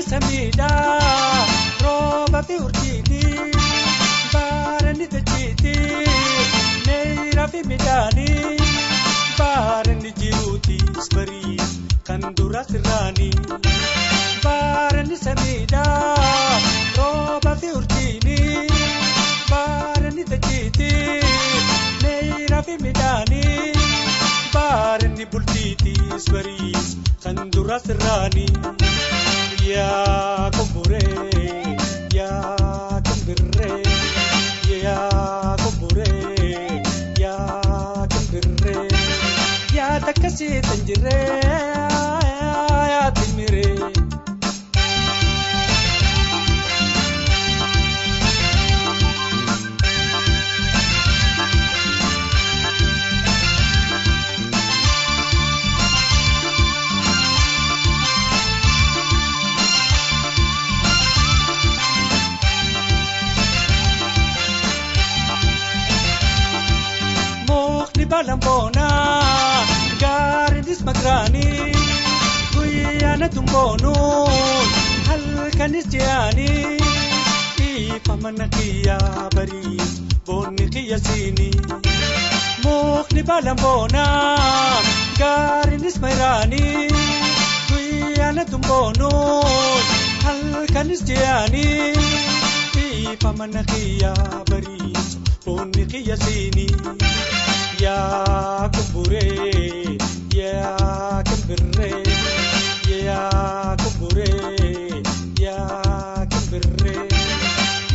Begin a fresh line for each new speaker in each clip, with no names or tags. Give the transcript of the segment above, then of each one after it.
Samida, roba fi urjini, barani tajiti, neira fi midani, barani jiruti spari, kandura sirani. Barani samida, roba fi urjini, barani tajiti, neira fi midani, barani bultiti spari, kandura sirani. Ya kumbure, ya kumbire, ya kumbure, ya kumbire, ya takasi tanjire, ya timire. Balambona, garidis magrani, guyana tumbono, halkanis jiani, ipamanakia baris, bonikia sini. Mukni balambona, garidis magrani, guyana tumbono, halkanis jiani, ipamanakia baris, bonikia sini. Ya kumbure, ya kumbire, ya kumbure, ya kumbire,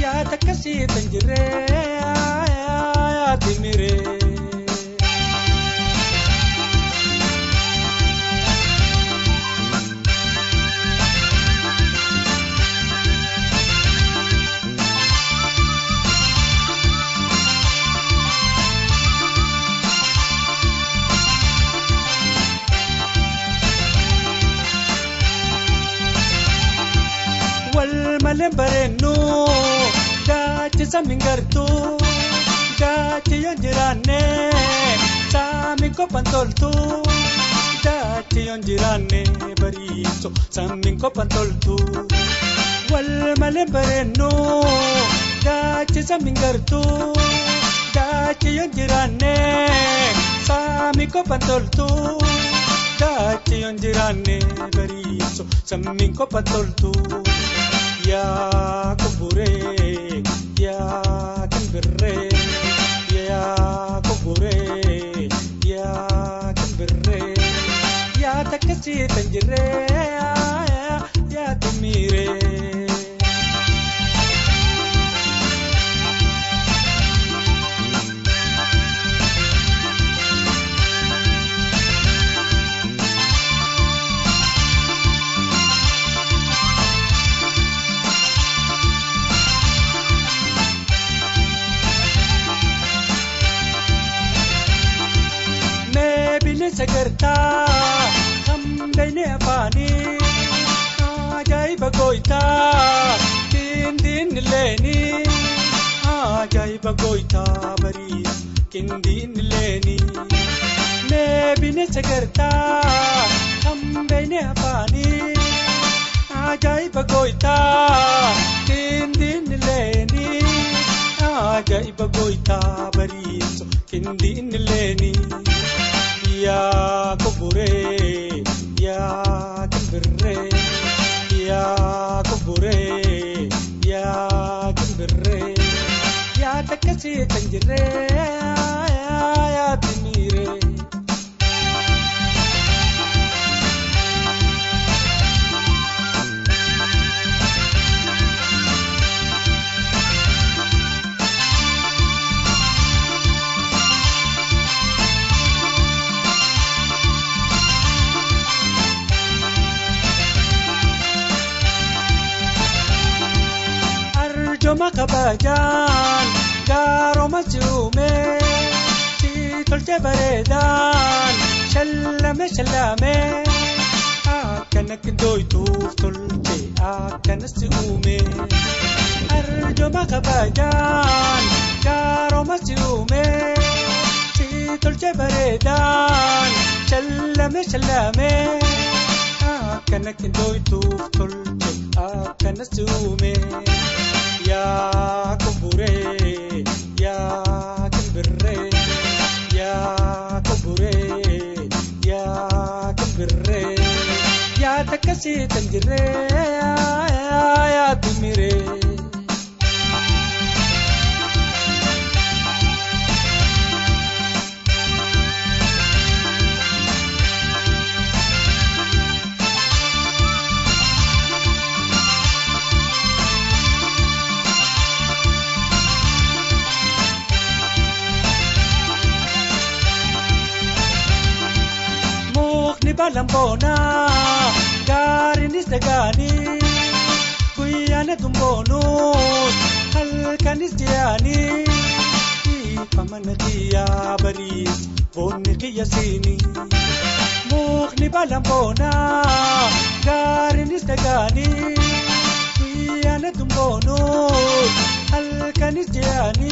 ya takasi tanjire, ya timire. Malembarenu, gachi samingartu, gachi yonjirane, saminko pantoltu, gachi yonjirane bariso, saminko pantoltu. Wal malembarenu, gachi samingartu, gachi yonjirane, saminko pantoltu, gachi yonjirane bariso, saminko pantoltu. Ya kumbure, ya kumbire, ya kumbure, ya kumbire, ya takasi tanjire, ya timire. Sagarta, ham bene apani, ajai bagoita, kindin leni, ajai bagoita bari, kindin leni. Me bine sagarta, ham bene apani, ajai bagoita, kindin leni, ajai bagoita bari, kindin leni. Ya kumbure, ya kumbire, ya kumbure, ya kumbire, ya takasi tanjire, ya timire. arjoma kabajaan gaaroma juume si tolche bareedaan shallame akkana kindoytuuf tolche akkana si uume arjoma kabajaan gaaroma juume si tolche bareedaan shallame akkana kindoytuuf tolche akkana si uume yaa kubure yaa kimbirre yaa kubure yaa kimbirre yaa takasi tanjire yaa timire Balambona garinis dagani kuyana tumbonus halkanis diani pamanatiya baris bonni qiyasini mukhni balambona garinis dagani kuyana tumbonus halkanis diani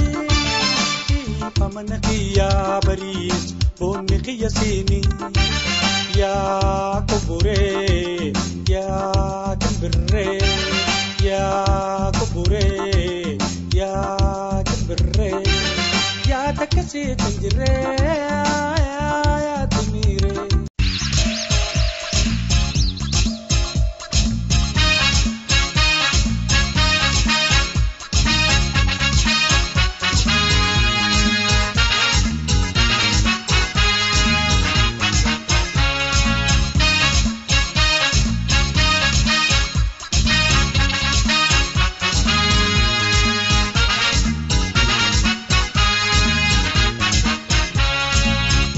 pamanatiya baris bonni qiyasini yaa kubure yaa kimbirre yaa kubure yaa kimbirre yaa takasi tanjire yaa timire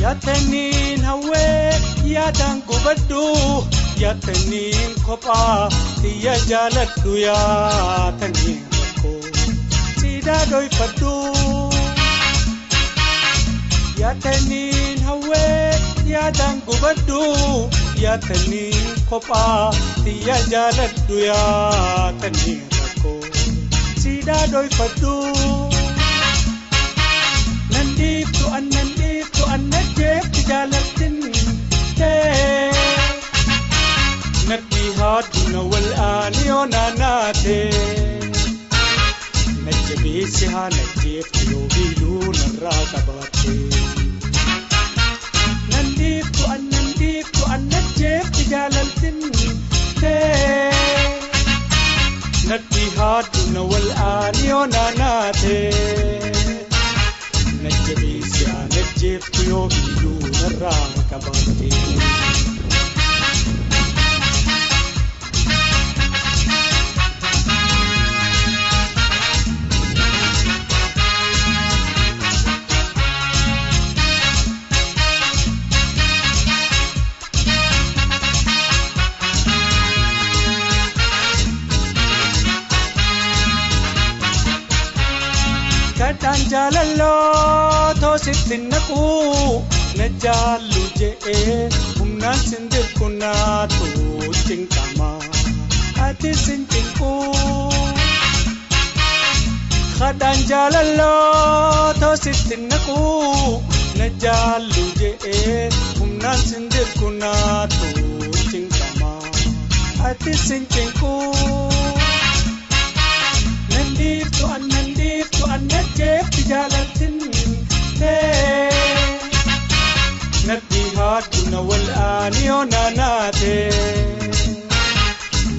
Yatenin hawe yadang kubadu yatenin kopa tiya jaladdu yatenin ko sida doi padu yatenin hawe yadang kubadu yatenin kopa tiya jaladdu yatenin ko sida doi padu nandip tu annajib tijalatin te nabihaduna wal aniyona nate najbisiha najib yobilu naraqabate nandip tu annajib tijalatin te nabihaduna wal aniyona nate najbisiha najib yobilu naraqabate Katanjalallo tositinaku najallu je humnan sindir kunatu tingkama ati sintinku Katanjalallo tositinaku najallu je humnan sindir kunatu tingkama ati sintinku nandip tu annajib tijalatin te nabihaduna wal aniyona nate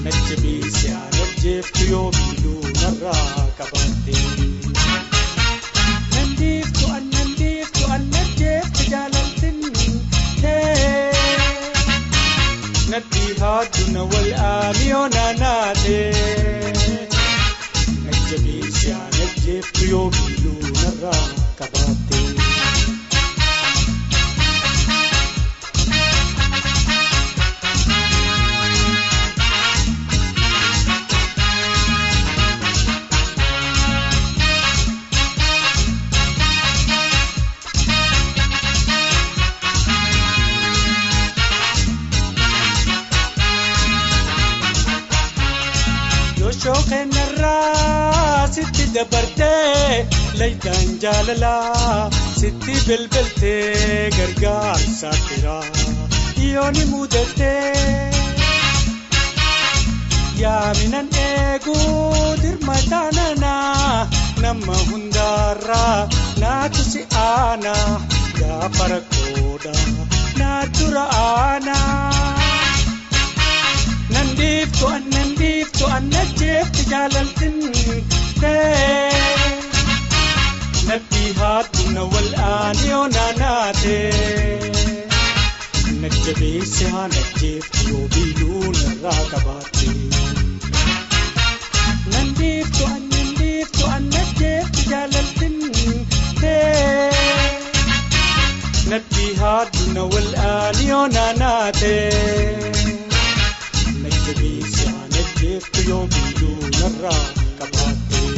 najbisiha najib yobilu naraqabate nandip tu annajib tijalatin te nabihaduna wal aniyona nate najbisiha najib yobilu naraqabate شوقنا الراس ستي دبرتي ليتان جاللا ستي بلبلتي قرقار ساترا يوني مودتي يا من ايغو دير متاننا نما هندارا ناتسي انا يا فرقودا ناتورا انا ننديف تو ان نجيف تجاللتن نبي هاتنا والآن يوناناتي نجبي سها نجيف يوبيلون الراقباتي ننديف تو ان نجيف تجاللتن نبي هاتنا والآن يوناناتي نجبي سها نجيف يوبيلون الراقباتي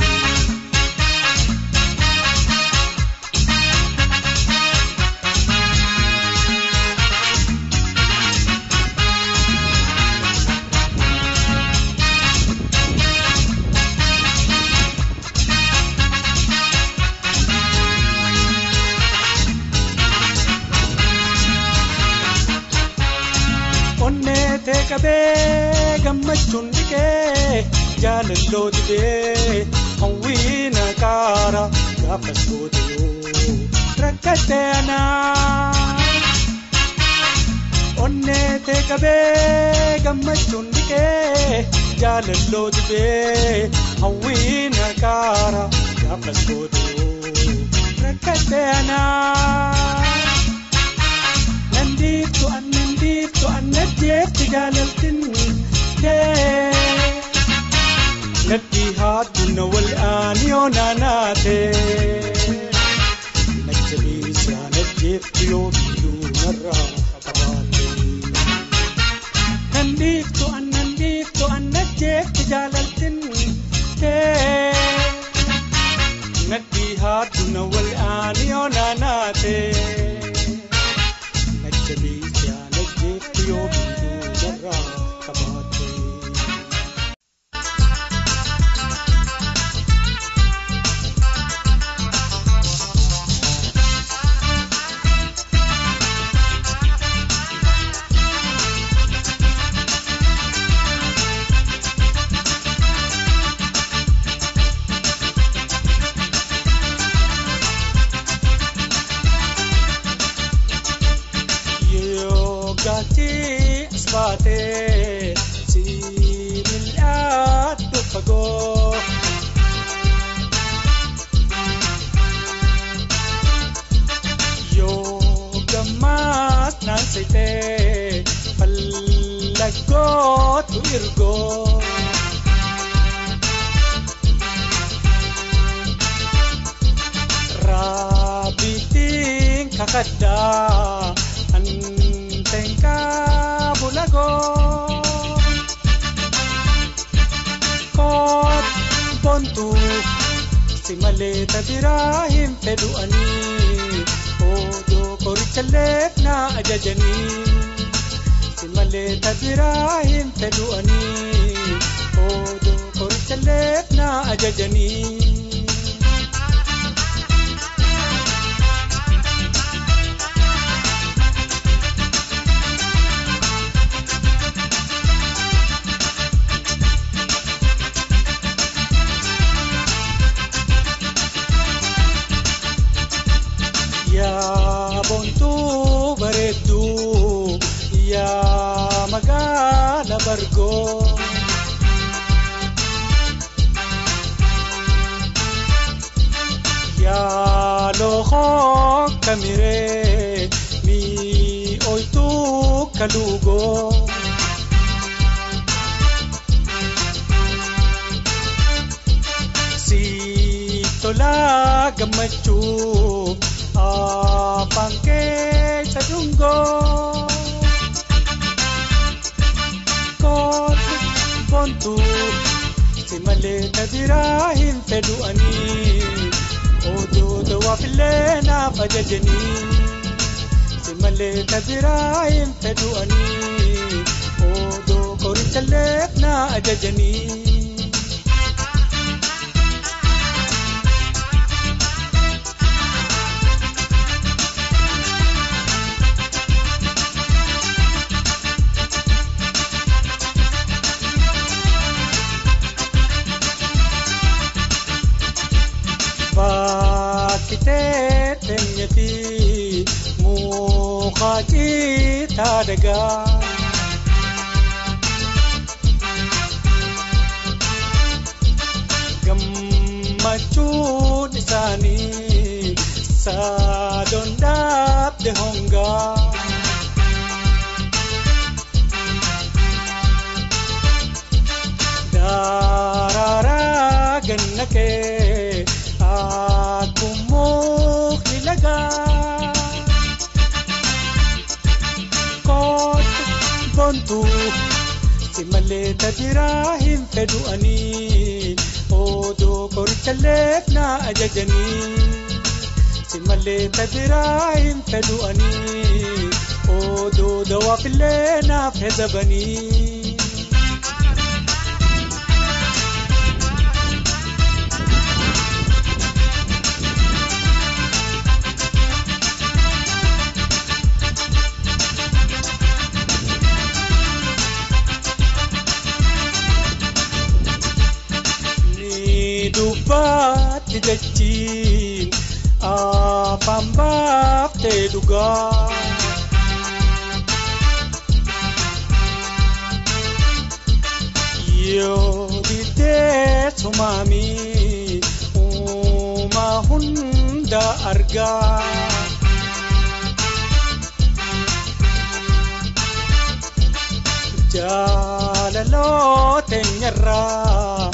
كبي قمتشون بكي جال اللود بي هوينا كارا قافس بوديو ركتنا ونيت كبي قمتشون بكي جال اللود بي هوينا كارا قافس بوديو ركتنا ننديف تو ان نجيف تجاللتن نبي هاتنا والآن يوناناتي نجبي سها نجيف يوبيلون الراقباتي ننديف تو ان نجيف تجاللتن نبي هاتنا والآن يوناناتي نجبي سها نجيف يوبيلون الراقباتي asbate si milat pago yo gamas nansite palago tu irgo rabiting kakada Tengka bulago kot bontu simaleta dirahim peduani odo korichalef na ajajani simaleta dirahim peduani odo korichalef na ajajani bontu baredu ya magala bargo ya loho kamire mi oitu kalugo si tola gamachu pangke sadunggo kot bontu simaleta dirahim peduani odo dawa filena fajajani simaleta dirahim peduani odo korichalef na ajajani fi muqaati taadaga gammachuun isaanii saadon dhaabde hongaa darara gannake akumuk nilaga kot bontu simaleta dirahim fedu ani odo korchalef na ajajani simaleta dirahim fedu ani odo dawafile na fezabani Dubatti dachin afaan baaftee dhugaa yoo didee sumaami uuma hunda argaa jaalaloo teenyarraa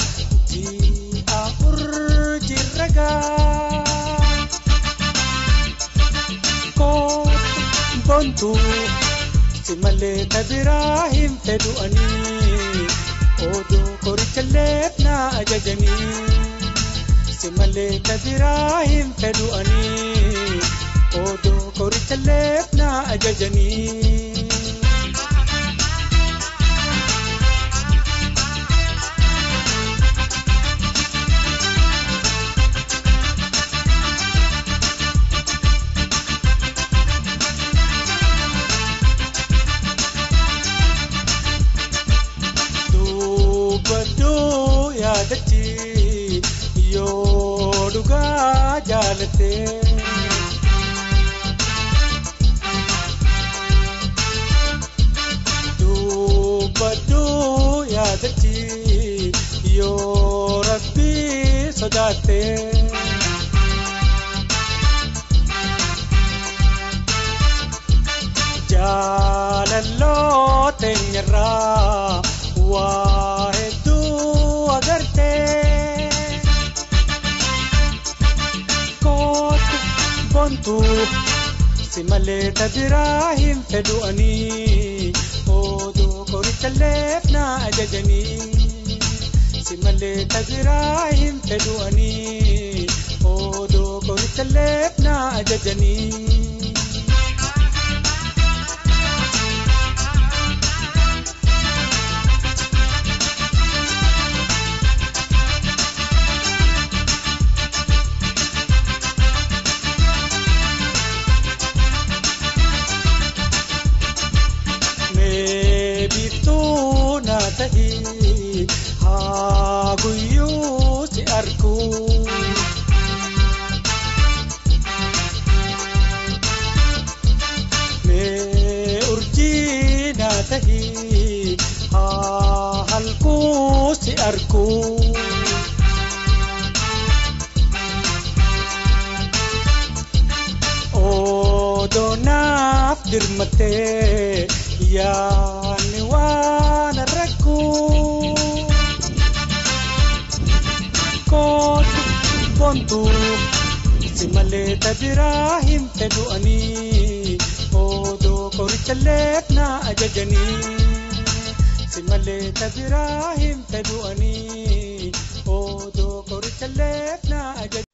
kot bontu simaleta dirahim fedu ani odo korchalef na ajajani simaleta dirahim fedu ani odo korchalef na ajajani yoo dhugaa jaalate dubbadhu yaadatti yoo rabbii sodaate jaalalloo teenyarraa waa hedduu agarte bontu simaleta dirahim fedu ani odo korchalef na ajajani simaleta dirahim fedu ani odo korchalef na ajajani Haguyu si arku me urjina tahi halku si arku odonaf dirmate ya niwana rakku kot bontu simaleta dirahim fedu ani odo korchalef na ajajani simaleta dirahim fedu ani odo korchalef na ajajani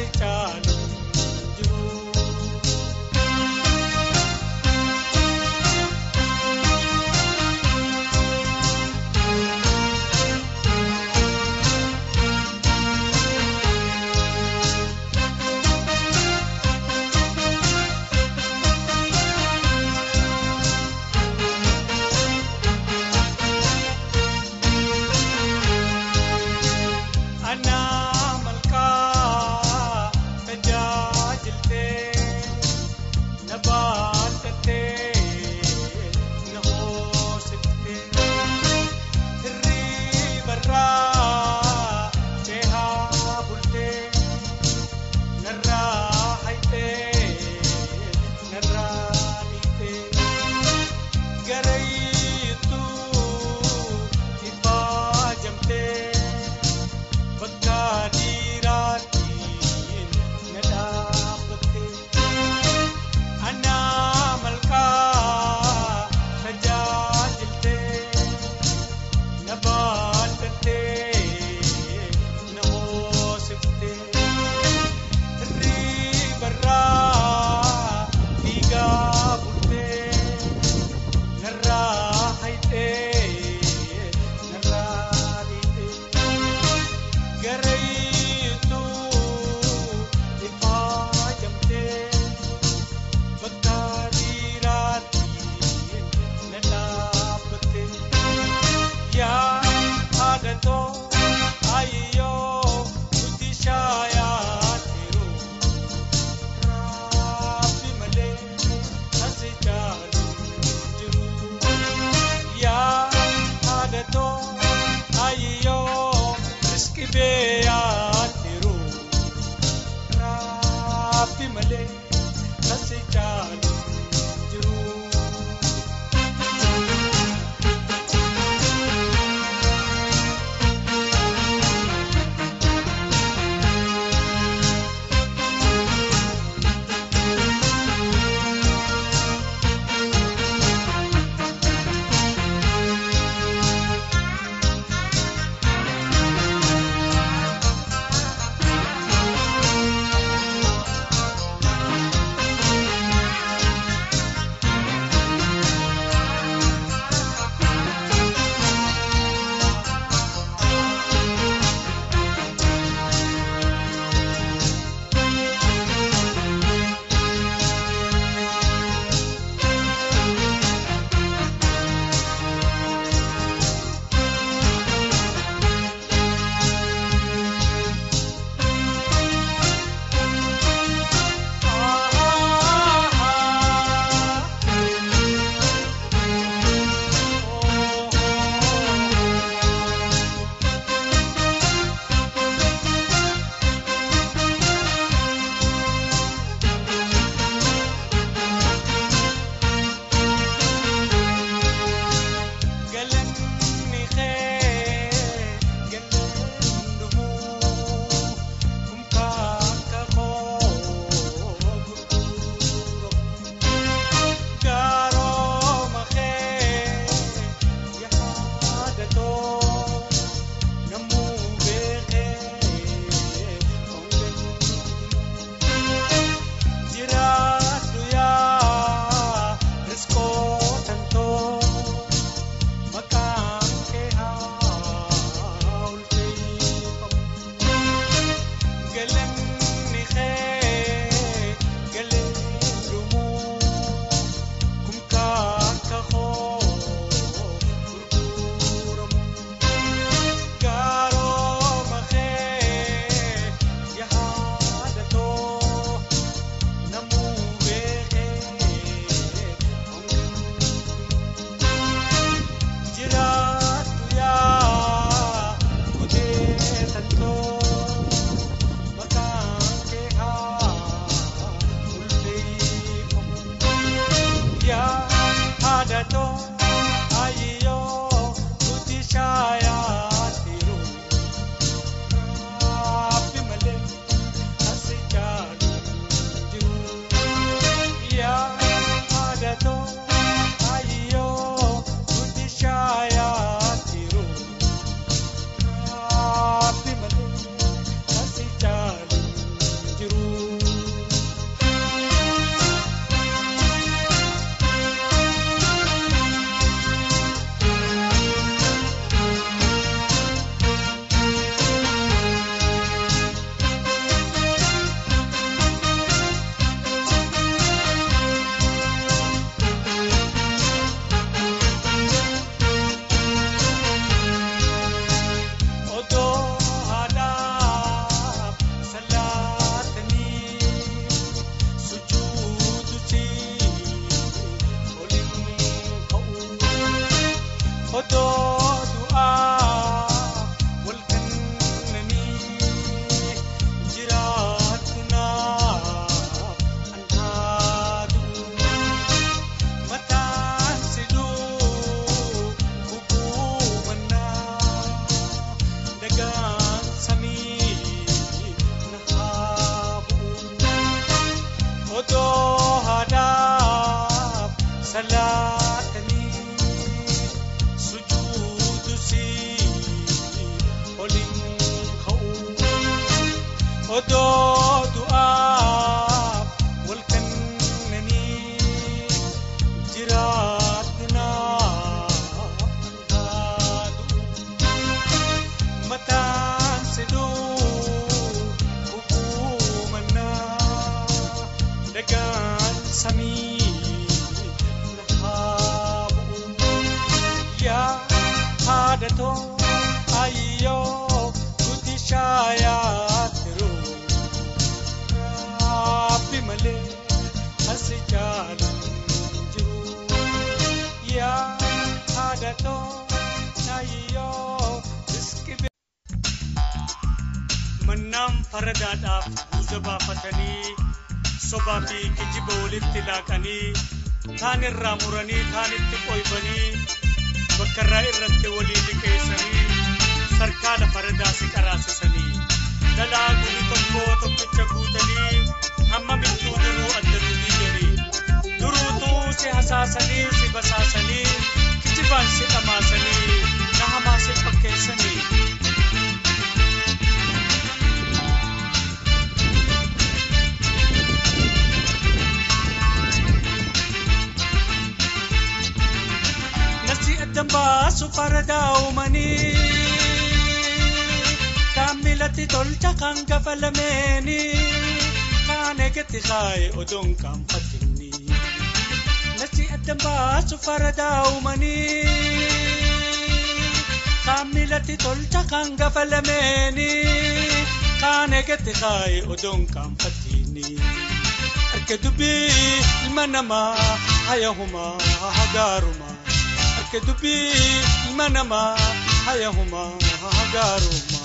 Asi caalu jiru. odo du'a wal kannani jiratna matan sidu hukumana dagan sami ya hadato ayo kutishayat ru rabbi male hasjan jiru ya hadato ayo iski manam faradadaf uzabafatani sobabi kijibolifti laqani thanir ramurani thanitti qoybani bakkarra irratti walii keesanii sarkaala faradaa si qaraasisanii dalaaguni tokkicha guutanii hamma mittuu duruu addaduu diiganii duruutuu si hasaasanii si basaasanii kijibaan si dhamaasanii na hamaa si fakkeessanii Dambasu faradau mani kamilati tolcha kanga falameni kane geti khai odon kam patini nasi dambasu faradau mani kamilati tolcha kanga falameni kane geti khai odon kam patini arkedubi manama hayahuma hagaruma kedubi manama hayahuma garuma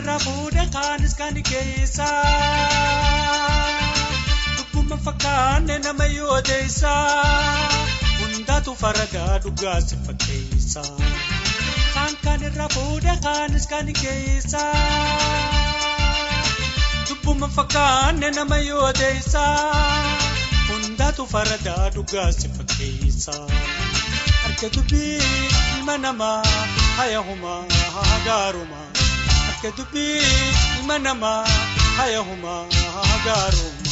Rafuda kanis kani keisa dubuma fakane na mayo deisa unda tu farada duga sifakeisa kan rafuda kanis kani keisa dubuma fakane na mayo deisa unda tu farada duga sifakeisa arkedubi manama hayahuma garuma kedubi manama hayahuma garuma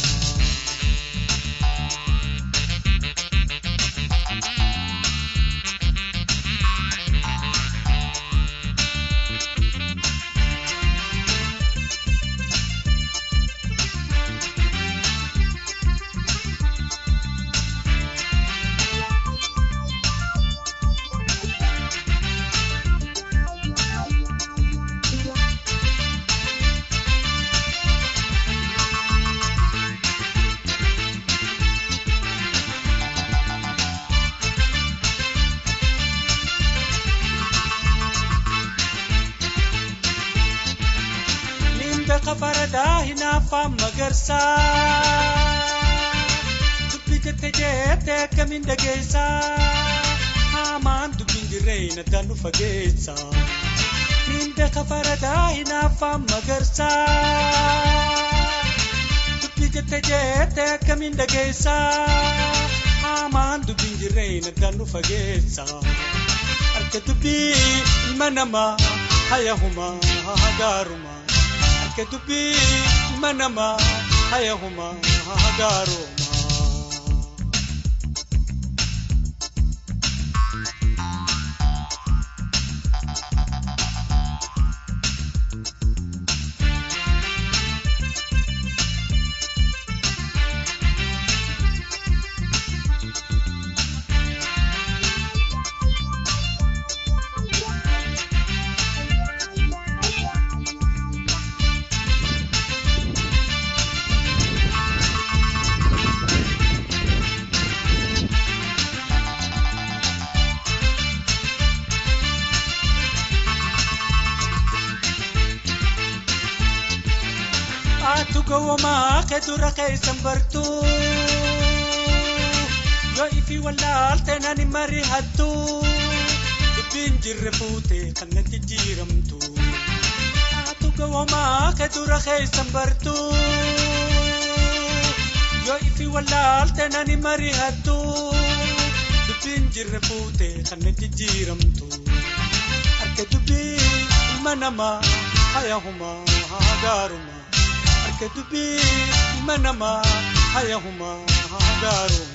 Kafarada hina fam magarsa dubbi jette kamin dageessa hamaan dubbin jirreena danu fageessa ninda kafarada hina fam magarsa dubbi jette kamin dageessa hamaan dubbin jirreena danu fageessa arke dubbi manama hayahuma garuma kedubi manama hayahuma garuma Atuka wama kedura kaisan bartu Yo ifi walaalte nani mari hattu Dubbiin jirre fuute kan natti jiramtu Atuka wama kedura kaisan bartu Yo ifi walaalte nani mari hattu Dubbiin jirre fuute kan natti jiramtu Arke dubbii manama hayahuma hagaruma Arke dubbii manama hayahuma hagaruma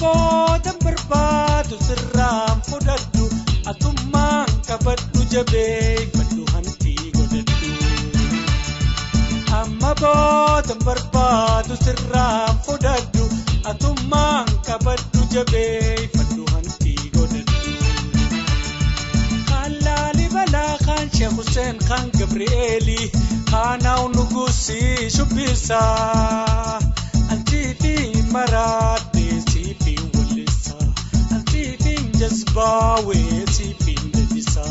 boodan barbaadu sirraan fudhadhu atummaan qabadhu jabeeffadhu hantii godhadhu. Amma boodan barbaadu sirraan fudhadhu atummaan qabadhu jabeeffadhu hantii godhadhu. Kaan Laalibalaa kaan Sheekh Hussein kaan Gabri'eeli kaanaw nugusii shubbisaa. Antifi marade sifi walisa Antifi jazbawe sifi ndisa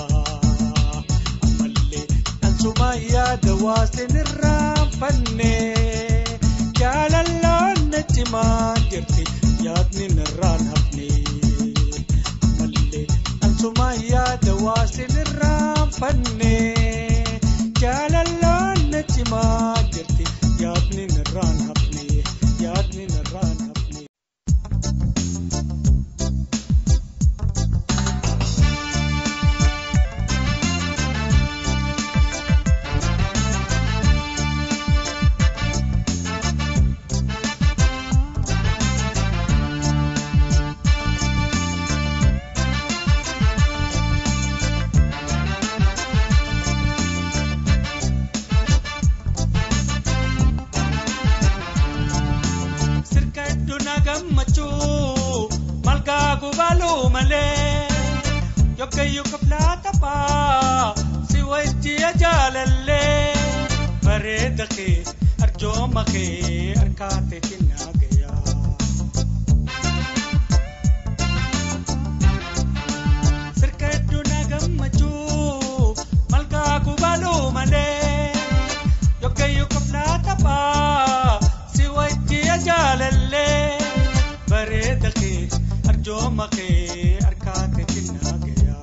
Amalle ansumaya dawase nirrafanne Jaalallaan najima jirti yaadni nirraan hafne Amalle ansumaya dawase nirrafanne Jaalallaan najima jirti yaadni nirraan hafne यादनी नरान अपनी Yokkayu kaplata pa si wajji ajalalle bareeda ke arjooma ke arkaate tinna gaya sirkaddu nagammachu malka kubalu male yokkayu kaplata pa si wajji ajalalle bareeda ke arjooma ke arkaate tinna gaya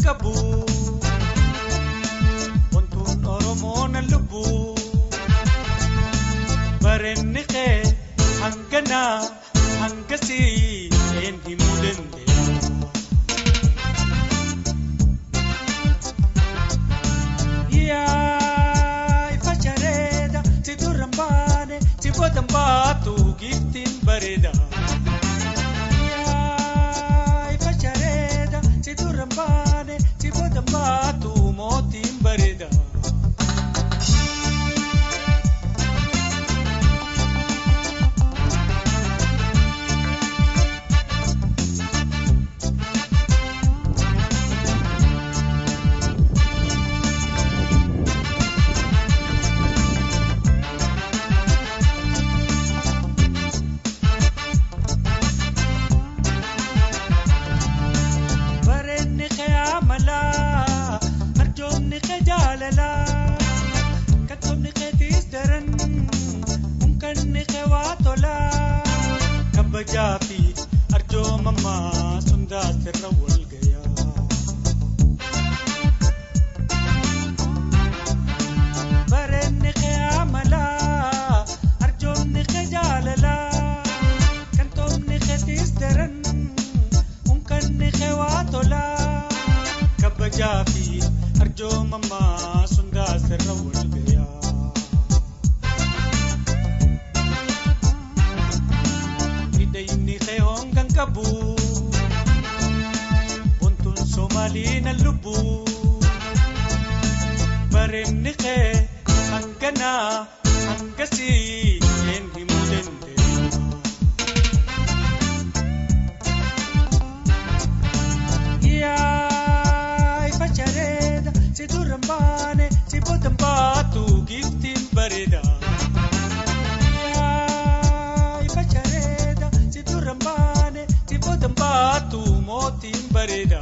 Kabu Pontun Oromoo na lubu Barennike hangana hangasi en himudende Yaay fachareda si durambane si bodambatu giftin bareda Yaay fachareda si durambane Batu motin barida Barenne khayamala جاللا كتبني قديس درن ممكن خواتولا كبجافي أرجو ماما سندات الرول جيا برني خياملا أرجوني خجاللا كتبني قديس درن ممكن خواتولا كبجافي أرجو ماما سندا سرول بيا إديني خيون كان كابو بنتون سومالي نلبو برني خي أنكنا أنكسي ينهي مدندي Si durambane si bodambatu giftin bareda Yaay fachareda si durambane si bodambatu motin bareda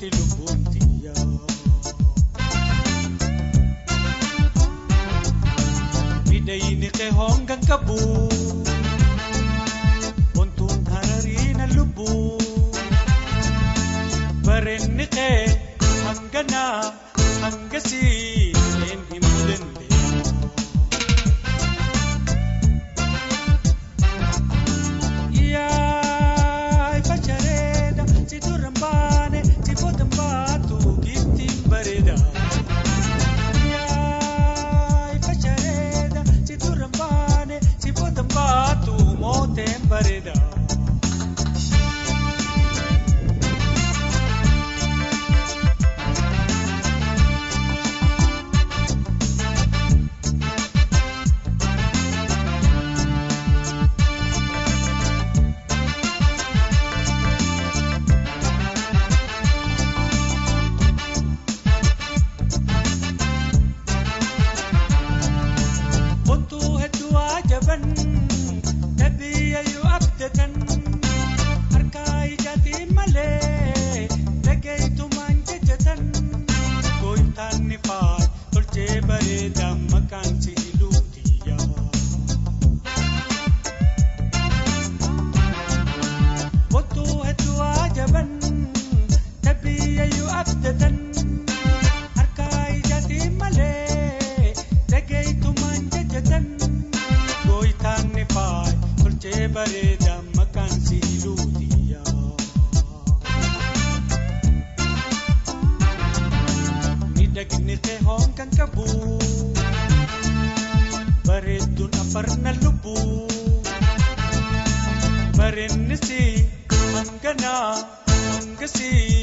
keetti lubbuun tiyyaa. Midhayni kee hongan qabu wantuun harariina lubbuu bareenni kee hanganaa hangasii een himuu dandeenya. Yaay fachareeda si duraan baane si boodan baatu giftiin bareeda. Yaay fachareeda si duraan baane si boodan baatu mooteen bareeda. Bareedduun afarna lubbuu bareenni si hanganaa hangasii.